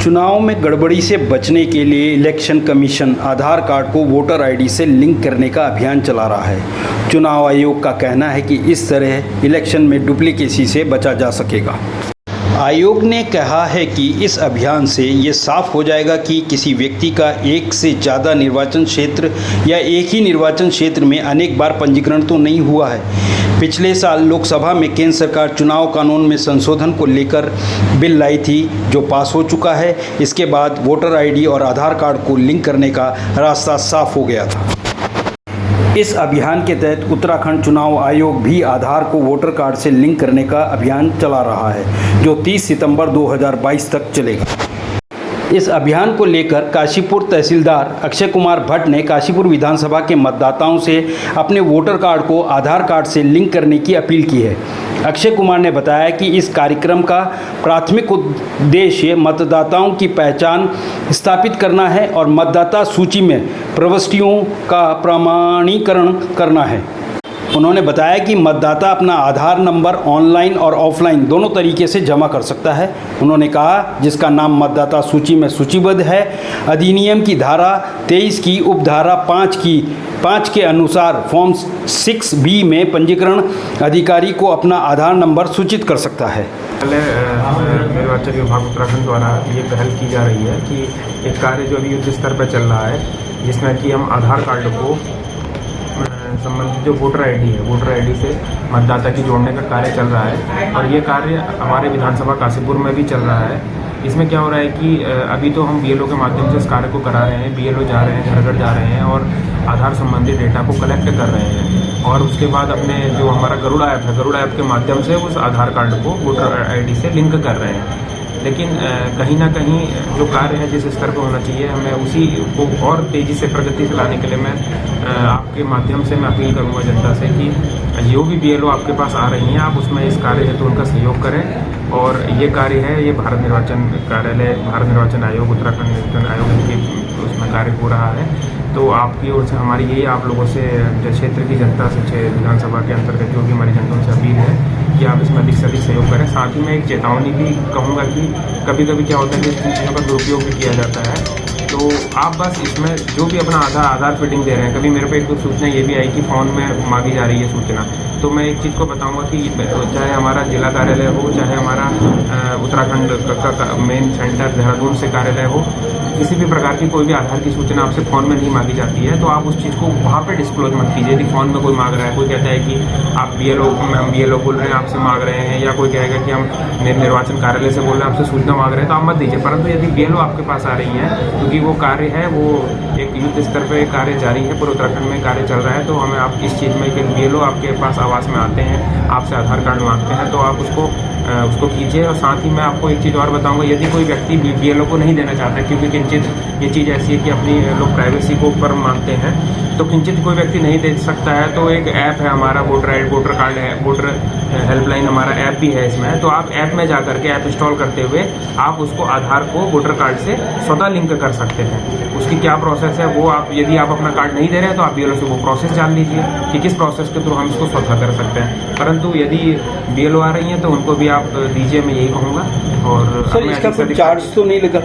चुनाव में गड़बड़ी से बचने के लिए इलेक्शन कमीशन आधार कार्ड को वोटर आईडी से लिंक करने का अभियान चला रहा है। चुनाव आयोग का कहना है कि इस तरह इलेक्शन में डुप्लीकेसी से बचा जा सकेगा। आयोग ने कहा है कि इस अभियान से ये साफ हो जाएगा कि किसी व्यक्ति का एक से ज़्यादा निर्वाचन क्षेत्र या एक ही निर्वाचन क्षेत्र में अनेक बार पंजीकरण तो नहीं हुआ है। पिछले साल लोकसभा में केंद्र सरकार चुनाव कानून में संशोधन को लेकर बिल लाई थी, जो पास हो चुका है। इसके बाद वोटर आईडी और आधार कार्ड को लिंक करने का रास्ता साफ हो गया था। इस अभियान के तहत उत्तराखंड चुनाव आयोग भी आधार को वोटर कार्ड से लिंक करने का अभियान चला रहा है, जो 30 सितंबर 2022 तक चलेगा। इस अभियान को लेकर काशीपुर तहसीलदार अक्षय कुमार भट्ट ने काशीपुर विधानसभा के मतदाताओं से अपने वोटर कार्ड को आधार कार्ड से लिंक करने की अपील की है। अक्षय कुमार ने बताया कि इस कार्यक्रम का प्राथमिक उद्देश्य मतदाताओं की पहचान स्थापित करना है और मतदाता सूची में प्रविष्टियों का प्रमाणीकरण करना है। उन्होंने बताया कि मतदाता अपना आधार नंबर ऑनलाइन और ऑफलाइन दोनों तरीके से जमा कर सकता है। उन्होंने कहा, जिसका नाम मतदाता सूची में सूचीबद्ध है, अधिनियम की धारा 23 की उपधारा 5 के अनुसार फॉर्म 6B में पंजीकरण अधिकारी को अपना आधार नंबर सूचित कर सकता है। निर्वाचन विभाग उत्तराखंड द्वारा ये पहल की जा रही है कि एक कार्य जो अभी युद्ध स्तर पर चल रहा है, जिसमें कि हम आधार कार्ड को संबंधित जो वोटर आईडी से मतदाता की जोड़ने का कार्य चल रहा है और ये कार्य हमारे विधानसभा काशीपुर में भी चल रहा है। इसमें क्या हो रहा है कि अभी तो हम BLO के माध्यम से इस कार्य को करा रहे हैं। BLO जा रहे हैं, घर घर जा रहे हैं और आधार संबंधी डेटा को कलेक्ट कर रहे हैं और उसके बाद अपने जो हमारा गरुड़ ऐप है, गरुड़ ऐप के माध्यम से उस आधार कार्ड को वोटर आईडी से लिंक कर रहे हैं। लेकिन कहीं ना कहीं जो कार्य है जिस स्तर पर होना चाहिए, हमें उसी को और तेज़ी से प्रगति से लाने के लिए मैं आपके माध्यम से मैं अपील करूंगा जनता से कि जो भी BLO आपके पास आ रही हैं, आप उसमें इस कार्य हेतु उनका सहयोग करें। और ये कार्य है, ये भारत निर्वाचन आयोग, उत्तराखंड निर्वाचन आयोग के उसमें कार्य हो रहा है। तो आपकी ओर से हमारी यही आप लोगों से क्षेत्र की जनता से, विधानसभा के अंतर्गत जो भी हमारी जनता से अपील है कि आप इसमें अधिक से अधिक सहयोग करें। साथ ही मैं एक चेतावनी भी कहूँगा कि कभी कभी क्या होता है कि इन चीज़ों का दुरुपयोग भी किया जाता है। तो आप बस इसमें जो भी अपना आधार फिटिंग दे रहे हैं, कभी मेरे पे एक दो सूचना ये भी आई कि फ़ोन में मांगी जा रही है सूचना, तो मैं एक चीज़ को बताऊंगा कि चाहे हमारा जिला कार्यालय हो, चाहे हमारा उत्तराखंड का मेन सेंटर देहरादून से कार्यालय हो, किसी भी प्रकार की कोई भी आधार की सूचना आपसे फ़ोन में नहीं मांगी जाती है, तो आप उस चीज़ को वहाँ पे डिस्क्लोज मत कीजिए। यदि फ़ोन में कोई मांग रहा है, कोई कहता है कि आप BLO बोल रहे हैं, आपसे मांग रहे हैं, या कोई कहेगा कि हम निर्वाचन कार्यालय से बोल रहे हैं, आपसे सूचना मांग रहे हैं, तो आप मत दीजिए। परंतु यदि BLO आपके पास आ रही हैं, क्योंकि वो कार्य है, वो एक युद्ध स्तर पर कार्य जारी है, पूरे उत्तराखंड में कार्य चल रहा है, तो हमें आप इस चीज़ में कि BLO आपके पास आवास में आते हैं, आपसे आधार कार्ड मांगते हैं, तो आप उसको कीजिए। और साथ ही मैं आपको एक चीज़ और बताऊंगा, यदि कोई व्यक्ति BLO को नहीं देना चाहता है, क्योंकि किंचित ये चीज़ ऐसी है कि अपनी लोग प्राइवेसी को ऊपर मानते हैं, तो किंचित कोई व्यक्ति नहीं दे सकता है, तो एक ऐप है हमारा वोटर कार्ड है, वोटर हेल्पलाइन हमारा ऐप भी है इसमें। तो आप ऐप में जा करके ऐप इंस्टॉल करते हुए आप उसको आधार को वोटर कार्ड से स्वतः लिंक कर सकते हैं। उसकी क्या प्रोसेस है वो आप, यदि आप अपना कार्ड नहीं दे रहे हैं तो आप BLO से वो प्रोसेस जान लीजिए कि किस प्रोसेस के थ्रू हम इसको स्वतः कर सकते हैं। परंतु यदि BLO आ रही हैं तो उनको भी आप दीजिए, मैं यही कहूँगा। और सर, इसका कोई चार्ज तो नहीं लगा?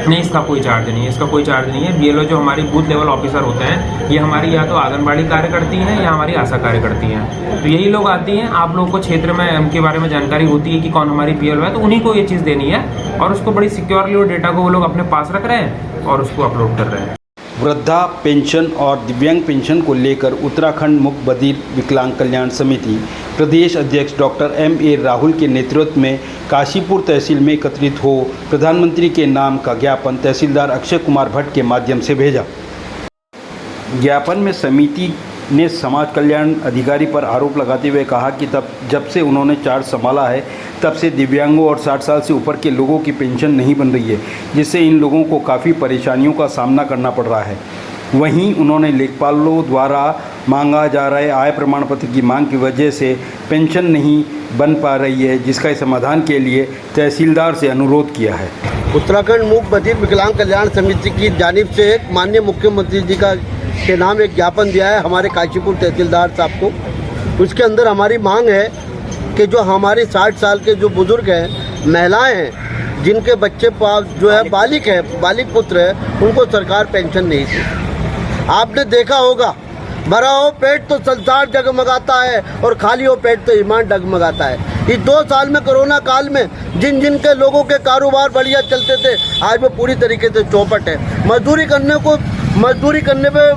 नहीं, इसका कोई चार्ज नहीं है, इसका कोई चार्ज नहीं है। BLO जो हमारी बूथ लेवल ऑफिसर होते हैं, ये हमारी या तो आंगनबाड़ी कार्य करती हैं या हमारी आशा कार्य करती हैं। तो यही लोग आती हैं, आप लोगों को क्षेत्र में उनके बारे में जानकारी होती है कि कौन हमारी BLO है, तो उन्हीं को ये चीज़ देनी है और उसको बड़ी सिक्योरली और डेटा को वो लोग अपने पास रख रहे हैं और उसको अपलोड कर रहे हैं। वृद्धा पेंशन और दिव्यांग पेंशन को लेकर उत्तराखंड मुक बधिर विकलांग कल्याण समिति प्रदेश अध्यक्ष डॉक्टर MA राहुल के नेतृत्व में काशीपुर तहसील में एकत्रित हो प्रधानमंत्री के नाम का ज्ञापन तहसीलदार अक्षय कुमार भट्ट के माध्यम से भेजा। ज्ञापन में समिति ने समाज कल्याण अधिकारी पर आरोप लगाते हुए कहा कि जब से उन्होंने चार्ज संभाला है, तब से दिव्यांगों और 60 साल से ऊपर के लोगों की पेंशन नहीं बन रही है, जिससे इन लोगों को काफ़ी परेशानियों का सामना करना पड़ रहा है। वहीं उन्होंने लेखपालों द्वारा मांगा जा रहे आय प्रमाण पत्र की मांग की वजह से पेंशन नहीं बन पा रही है, जिसका समाधान के लिए तहसीलदार से अनुरोध किया है। उत्तराखंड मुक बधिर विकलांग कल्याण समिति की जानिब से एक माननीय मुख्यमंत्री जी के नाम एक ज्ञापन दिया है हमारे काशीपुर तहसीलदार साहब को। उसके अंदर हमारी मांग है कि जो हमारे 60 साल के जो बुजुर्ग हैं, महिलाएं हैं, जिनके बच्चे जो है बालिक पुत्र है, उनको सरकार पेंशन नहीं दी। आपने देखा होगा, भरा हो पेट तो संसार जगमगाता है और खाली हो पेट तो ईमान डगमगाता है। इस 2 साल में कोरोना काल में जिन के लोगों के कारोबार बढ़िया चलते थे, आज वो पूरी तरीके से चौपट है। मजदूरी करने पे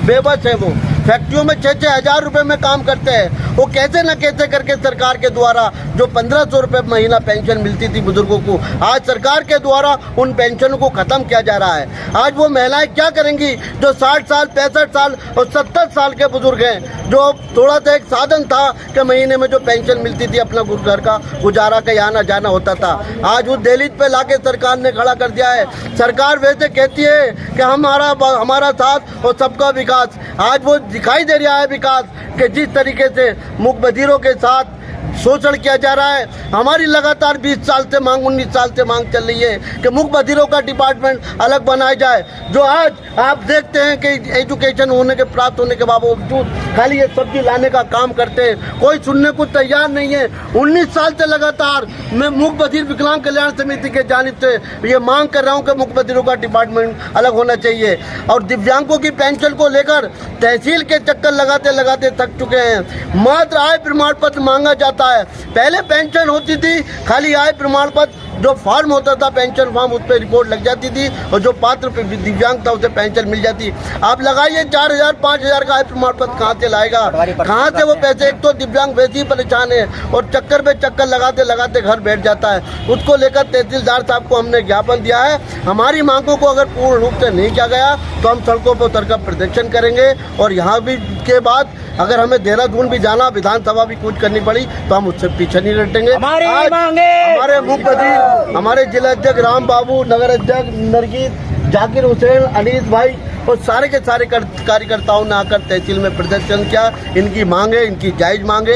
बेबस है। वो फैक्ट्रियों में 6-6 हज़ार रुपये में काम करते हैं। वो कैसे न कैसे करके सरकार के द्वारा जो 1500 रुपये महीना पेंशन मिलती थी बुजुर्गों को, आज सरकार के द्वारा उन पेंशनों को ख़त्म किया जा रहा है। आज वो महिलाएं क्या करेंगी जो 60 साल 65 साल और 70 साल के बुजुर्ग हैं, जो थोड़ा सा एक साधन था कि महीने में जो पेंशन मिलती थी अपना घर का गुजारा का आना जाना होता था, आज वो दहलीज पे लाके सरकार ने खड़ा कर दिया है। सरकार वैसे कहती है कि हमारा साथ और सबका विकास, आज वो दिखाई दे रहा है विकास कि जिस तरीके से मूक बधिरों के साथ शोषण किया जा रहा है। हमारी लगातार 19 साल से मांग चल रही है कि मूक बधिरों का डिपार्टमेंट अलग बनाया जाए। जो आज आप देखते हैं कि एजुकेशन प्राप्त होने के बावजूद खाली ये सब्जी लाने का काम करते हैं, कोई सुनने को तैयार नहीं है। 19 साल से लगातार मैं मूक बधिर विकलांग कल्याण समिति के जानिब से ये मांग कर रहा हूँ कि मूक बधिरों का डिपार्टमेंट अलग होना चाहिए। और दिव्यांगों की पेंशन को लेकर तहसील के चक्कर लगाते थक चुके हैं। मात्र आय प्रमाण पत्र मांगा जाता है। पहले पेंशन होती थी, खाली आय प्रमाण पत्र जो फॉर्म होता था, पेंशन फॉर्म, उस पर रिपोर्ट लग जाती थी और जो पात्र दिव्यांग था उसे पेंशन मिल जाती। आप लगाइए 4000 5000 का आय प्रमाण पत्र कहाँ से लाएगा, कहाँ से वो पैसे। एक तो दिव्यांग वैसे ही परेशान है और चक्कर पे चक्कर लगाते घर बैठ जाता है। उसको लेकर तहसीलदार साहब को हमने ज्ञापन दिया है। हमारी मांगों को अगर पूर्ण रूप से नहीं किया गया तो हम सड़कों पर उतरकर प्रदर्शन करेंगे। और यहाँ भी के बाद अगर हमें देहरादून भी जाना, विधानसभा भी कूच करनी पड़ी तो हम उससे पीछे नहीं हटेंगे। हमारे मुख्य बधिर, हमारे जिला अध्यक्ष राम बाबू, नगर अध्यक्ष नरगिस, जाकिर हुसैन, अनीस भाई और सारे के सारे कार्यकर्ताओं ने आकर तहसील में प्रदर्शन किया। इनकी मांगे, इनकी जायज मांगे।